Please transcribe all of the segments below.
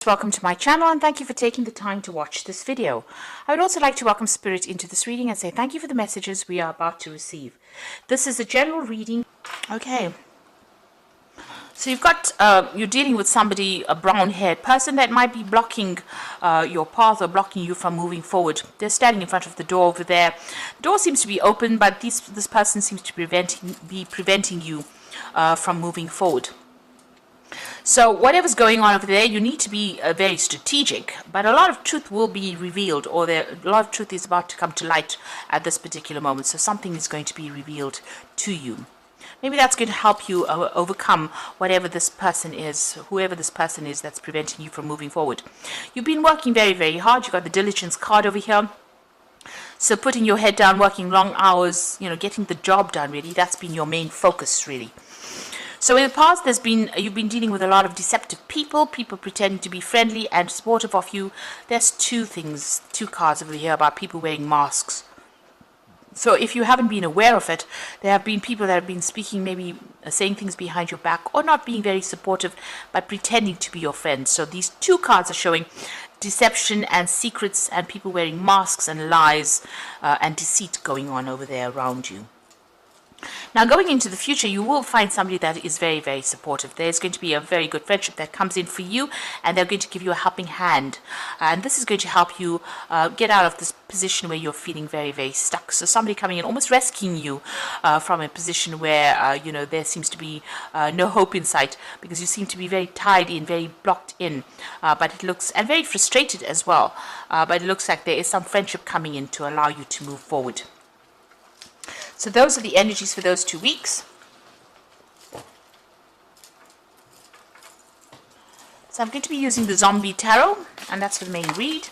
Welcome to my channel and thank you for taking the time to watch this video. I would also like to welcome Spirit into this reading and say thank you for the messages we are about to receive. This is a general reading. Okay. So you've got, you're dealing with somebody, a brown-haired person that might be blocking your path or blocking you from moving forward. They're standing in front of the door over there. The door seems to be open, but this person seems to be preventing you from moving forward. So whatever's going on over there, you need to be very strategic, but a lot of truth will be revealed, or a lot of truth is about to come to light at this particular moment. So something is going to be revealed to you. Maybe that's going to help you overcome whatever this person is, whoever this person is that's preventing you from moving forward. You've been working very, very hard. You've got the diligence card over here. So putting your head down, working long hours, getting the job done, really, that's been your main focus, really. So in the past, you've been dealing with a lot of deceptive people pretending to be friendly and supportive of you. There's two cards over here about people wearing masks. So if you haven't been aware of it, there have been people that have been speaking, maybe saying things behind your back, or not being very supportive, but pretending to be your friends. So these two cards are showing deception and secrets and people wearing masks and lies and deceit going on over there around you. Now, going into the future, you will find somebody that is very, very supportive. There's going to be a very good friendship that comes in for you, and they're going to give you a helping hand. And this is going to help you get out of this position where you're feeling very, very stuck. So somebody coming in, almost rescuing you from a position where, there seems to be no hope in sight, because you seem to be very tied in, very blocked in. But it looks, and very frustrated as well. But it looks like there is some friendship coming in to allow you to move forward. So those are the energies for those 2 weeks. So I'm going to be using the Zombie Tarot, and that's for the main read.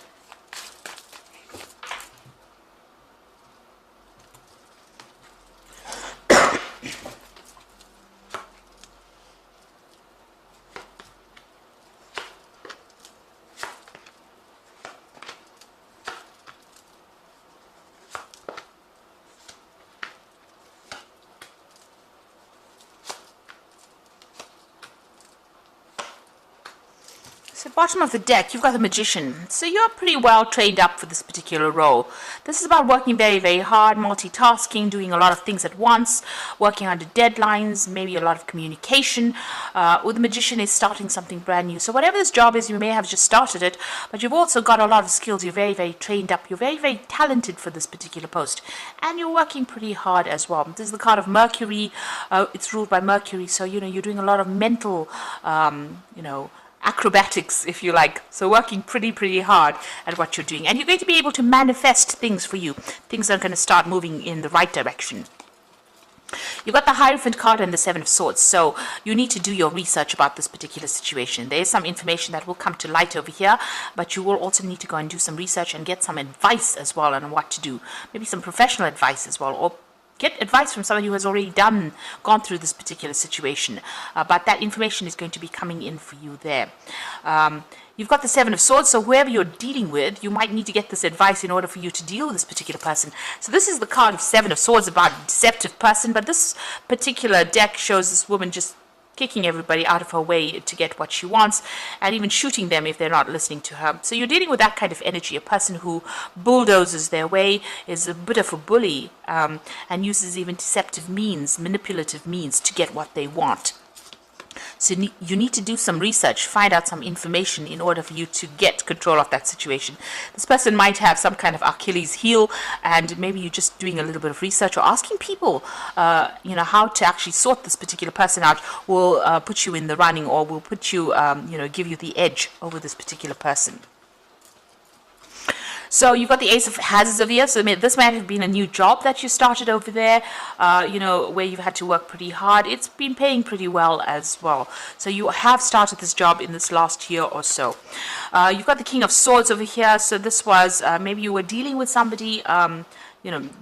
So bottom of the deck, you've got the Magician. So you're pretty well trained up for this particular role. This is about working very, very hard, multitasking, doing a lot of things at once, working under deadlines, maybe a lot of communication. Or the Magician is starting something brand new. So whatever this job is, you may have just started it, but you've also got a lot of skills. You're very, very trained up. You're very, very talented for this particular post. And you're working pretty hard as well. This is the card of Mercury. It's ruled by Mercury. So, you're doing a lot of mental, acrobatics, if you like. So working pretty hard at what you're doing. And you're going to be able to manifest things for you. Things are going to start moving in the right direction. You've got the Hierophant card and the Seven of Swords. So you need to do your research about this particular situation. There is some information that will come to light over here, but you will also need to go and do some research and get some advice as well on what to do. Maybe some professional advice as well, or get advice from somebody who has already gone through this particular situation. But that information is going to be coming in for you there. You've got the Seven of Swords, so whoever you're dealing with, you might need to get this advice in order for you to deal with this particular person. So this is the card of Seven of Swords about a deceptive person, but this particular deck shows this woman just kicking everybody out of her way to get what she wants, and even shooting them if they're not listening to her. So you're dealing with that kind of energy, a person who bulldozes their way, is a bit of a bully, and uses even deceptive means, manipulative means to get what they want. So you need to do some research, find out some information in order for you to get control of that situation. This person might have some kind of Achilles heel, and maybe you're just doing a little bit of research or asking people, how to actually sort this particular person out will put you in the running, or will put you, give you the edge over this particular person. So you've got the Ace of Hazards over here. So this might have been a new job that you started over there, where you've had to work pretty hard. It's been paying pretty well as well. So you have started this job in this last year or so. You've got the King of Swords over here. So this was, maybe you were dealing with somebody,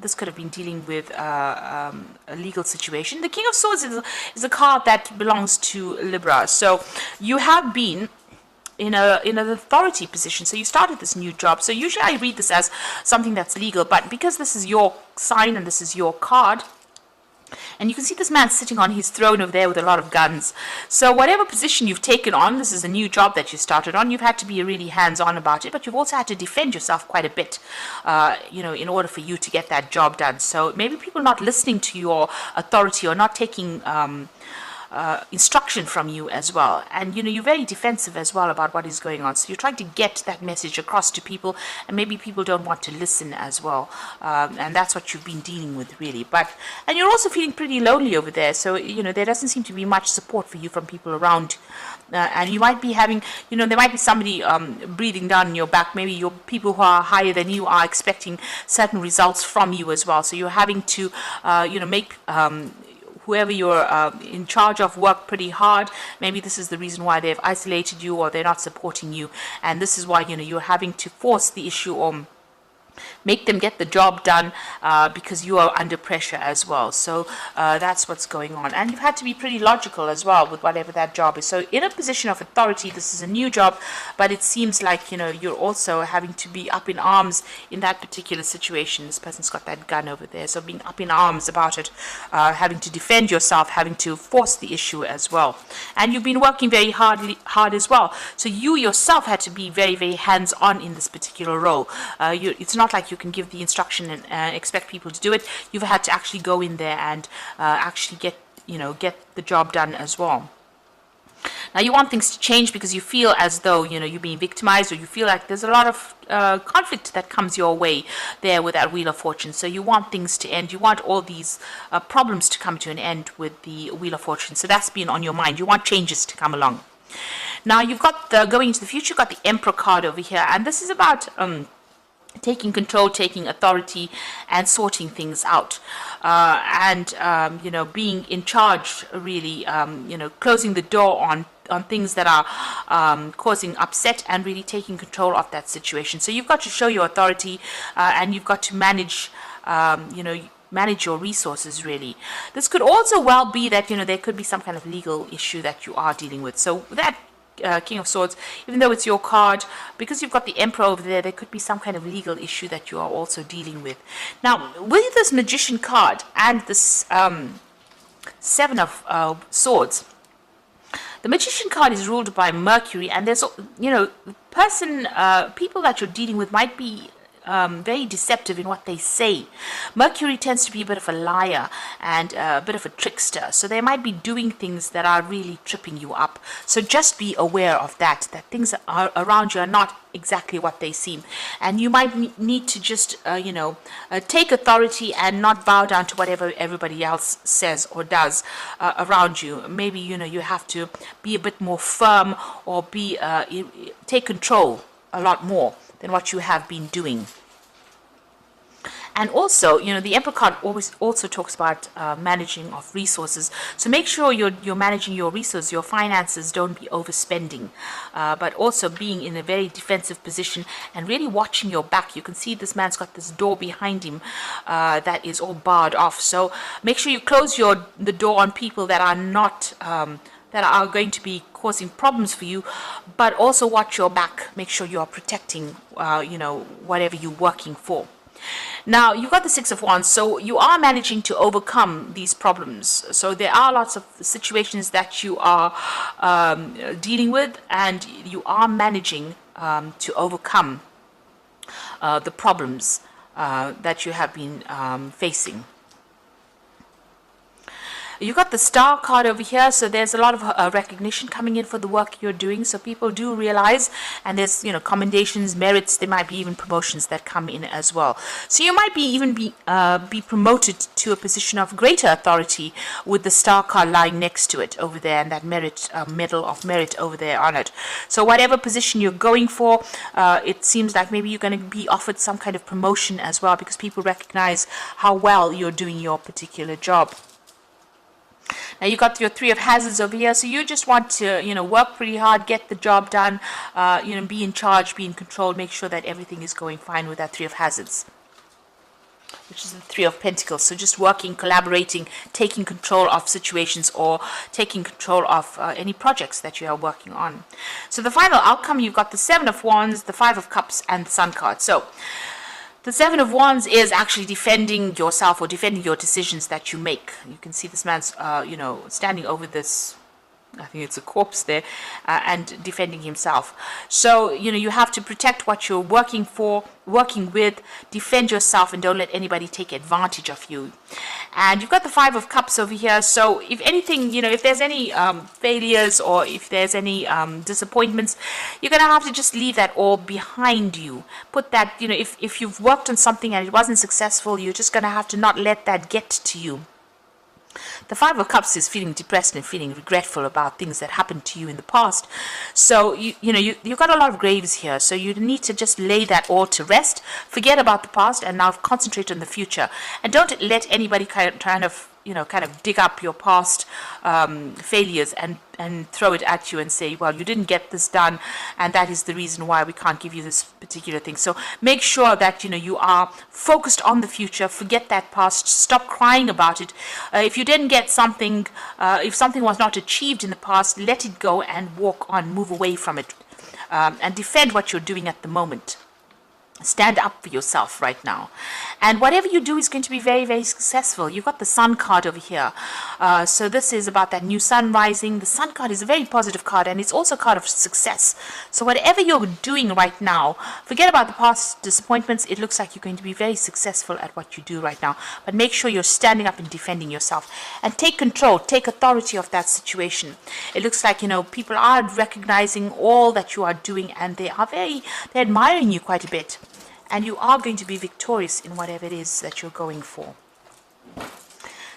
this could have been dealing with a legal situation. The King of Swords is a card that belongs to Libra. So you have been in an authority position. So you started this new job. So usually I read this as something that's legal, but because this is your sign and this is your card, And you can see this man sitting on his throne over there with a lot of guns. So whatever position you've taken on, this is a new job that you started on, you've had to be really hands-on about it, but you've also had to defend yourself quite a bit, in order for you to get that job done. So maybe people not listening to your authority or not taking instruction from you as well, and you're very defensive as well about what is going on, so you're trying to get that message across to people, and maybe people don't want to listen as well, and that's what you've been dealing with really. And you're also feeling pretty lonely over there, so there doesn't seem to be much support for you from people around, and you might be having, there might be somebody breathing down your back. Maybe your people who are higher than you are expecting certain results from you as well, so you're having to make whoever you're in charge of work pretty hard. Maybe this is the reason why they've isolated you, or they're not supporting you, and this is why you're having to force the issue or make them get the job done, because you are under pressure as well. So that's what's going on, and you've had to be pretty logical as well with whatever that job is. So in a position of authority, this is a new job, but it seems like you're also having to be up in arms in that particular situation. This person's got that gun over there, so being up in arms about it, having to defend yourself, having to force the issue as well. And you've been working very hard as well, so you yourself had to be very, very hands-on in this particular role. It's not like you can give the instruction and expect people to do it. You've had to actually go in there and actually get the job done as well. Now you want things to change because you feel as though you're being victimized, or you feel like there's a lot of conflict that comes your way there with that Wheel of Fortune. So you want things to end. You want all these problems to come to an end with the Wheel of Fortune. So that's been on your mind. You want changes to come along. Now you've got going into the future. You've got the Emperor card over here, and this is about taking control, taking authority, and sorting things out, and being in charge, really, closing the door on things that are causing upset, and really taking control of that situation. So you've got to show your authority, and you've got to manage manage your resources, really. This could also well be that there could be some kind of legal issue that you are dealing with. So that King of Swords, even though it's your card, because you've got the Emperor over there, there could be some kind of legal issue that you are also dealing with. Now, with this Magician card and this Seven of Swords, the Magician card is ruled by Mercury, and there's, people that you're dealing with might be very deceptive in what they say. Mercury tends to be a bit of a liar and a bit of a trickster, so they might be doing things that are really tripping you up. So just be aware of that things are around you are not exactly what they seem, and you might need to just take authority and not bow down to whatever everybody else says or does around you. Maybe you have to be a bit more firm, or take control a lot more than what you have been doing. And also, the Emperor card always also talks about managing of resources. So make sure you're managing your resources, your finances. Don't be overspending, but also being in a very defensive position and really watching your back. You can see this man's got this door behind him that is all barred off. So make sure you close the door on people that are not that are going to be causing problems for you, but also watch your back. Make sure you are protecting, whatever you're working for. Now, you've got the Six of Wands, so you are managing to overcome these problems. So there are lots of situations that you are dealing with, and you are managing to overcome the problems that you have been facing. You've got the Star card over here, so there's a lot of recognition coming in for the work you're doing. So people do realize, and there's commendations, merits. There might be even promotions that come in as well. So you might be promoted to a position of greater authority with the Star card lying next to it over there, and that medal of merit over there on it. So whatever position you're going for, it seems like maybe you're going to be offered some kind of promotion as well, because people recognize how well you're doing your particular job. Now you got your Three of Hazards over here, so you just want to, work pretty hard, get the job done, be in charge, be in control, make sure that everything is going fine with that Three of Hazards, which is the Three of Pentacles. So just working, collaborating, taking control of situations, or taking control of any projects that you are working on. So the final outcome, you've got the Seven of Wands, the Five of Cups, and the Sun card. So The Seven of Wands is actually defending yourself or defending your decisions that you make. You can see this man's, standing over this, I think it's a corpse there, and defending himself. So, you have to protect what you're working with, defend yourself, and don't let anybody take advantage of you. And you've got the Five of Cups over here. So if anything, if there's any failures or if there's any disappointments, you're going to have to just leave that all behind you. Put that, if you've worked on something and it wasn't successful, you're just going to have to not let that get to you. The Five of Cups is feeling depressed and feeling regretful about things that happened to you in the past. So, you've got a lot of graves here. So you need to just lay that all to rest. Forget about the past and now concentrate on the future. And don't let anybody kind of dig up your past failures and throw it at you and say, well, you didn't get this done, and that is the reason why we can't give you this particular thing. So make sure that you are focused on the future. Forget that past. Stop crying about it. If you didn't get something, if something was not achieved in the past, let it go and walk on, move away from it, and defend what you're doing at the moment. Stand up for yourself right now. And whatever you do is going to be very, very successful. You've got the Sun card over here. So this is about that new sun rising. The Sun card is a very positive card, and it's also a card of success. So whatever you're doing right now, forget about the past disappointments. It looks like you're going to be very successful at what you do right now. But make sure you're standing up and defending yourself. And take control, take authority of that situation. It looks like, people are recognizing all that you are doing, and they're admiring you quite a bit. And you are going to be victorious in whatever it is that you're going for.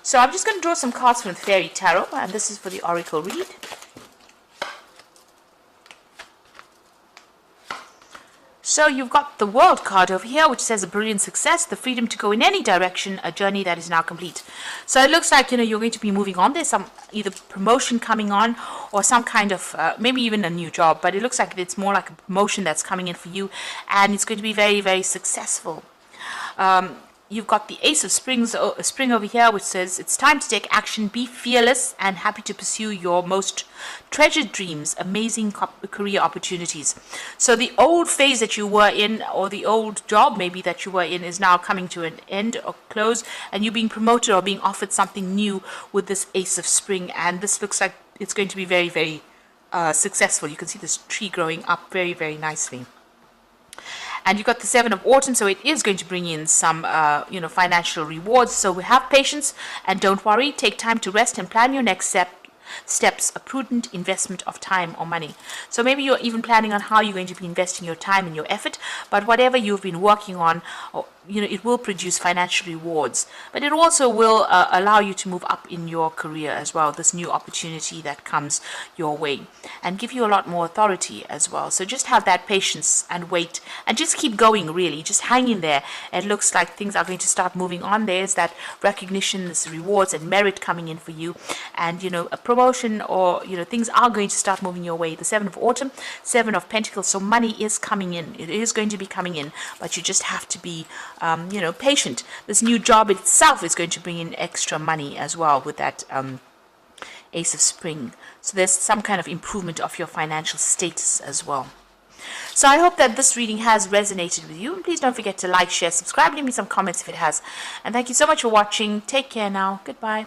So I'm just going to draw some cards from the Fairy Tarot, and this is for the Oracle read. So you've got the World card over here, which says a brilliant success, the freedom to go in any direction, a journey that is now complete. So it looks like, you're going to be moving on. There's some either promotion coming on or some kind of, maybe even a new job. But it looks like it's more like a promotion that's coming in for you. And it's going to be very, very successful. You've got the Ace of Spring over here, which says it's time to take action, be fearless, and happy to pursue your most treasured dreams, amazing career opportunities. So the old phase that you were in, or the old job maybe that you were in, is now coming to an end or close, and you're being promoted or being offered something new with this Ace of Spring. And this looks like it's going to be very, very successful. You can see this tree growing up very, very nicely. And you've got the Seven of Autumn, so it is going to bring in some, financial rewards. So have patience and don't worry. Take time to rest and plan your next steps, a prudent investment of time or money. So maybe you're even planning on how you're going to be investing your time and your effort, but whatever you've been working on, it will produce financial rewards, but it also will allow you to move up in your career as well, this new opportunity that comes your way, and give you a lot more authority as well. So just have that patience and wait, and just keep going, really. Just hang in there. It looks like things are going to start moving on. There's that recognition, this rewards and merit coming in for you, and a promotion, or things are going to start moving your way. The Seven of Autumn, Seven of Pentacles, so money is coming in. It is going to be coming in, but you just have to be patient. This new job itself is going to bring in extra money as well with that Ace of Spring. So there's some kind of improvement of your financial status as well. So I hope that this reading has resonated with you. And please don't forget to like, share, subscribe, leave me some comments if it has. And thank you so much for watching. Take care now. Goodbye.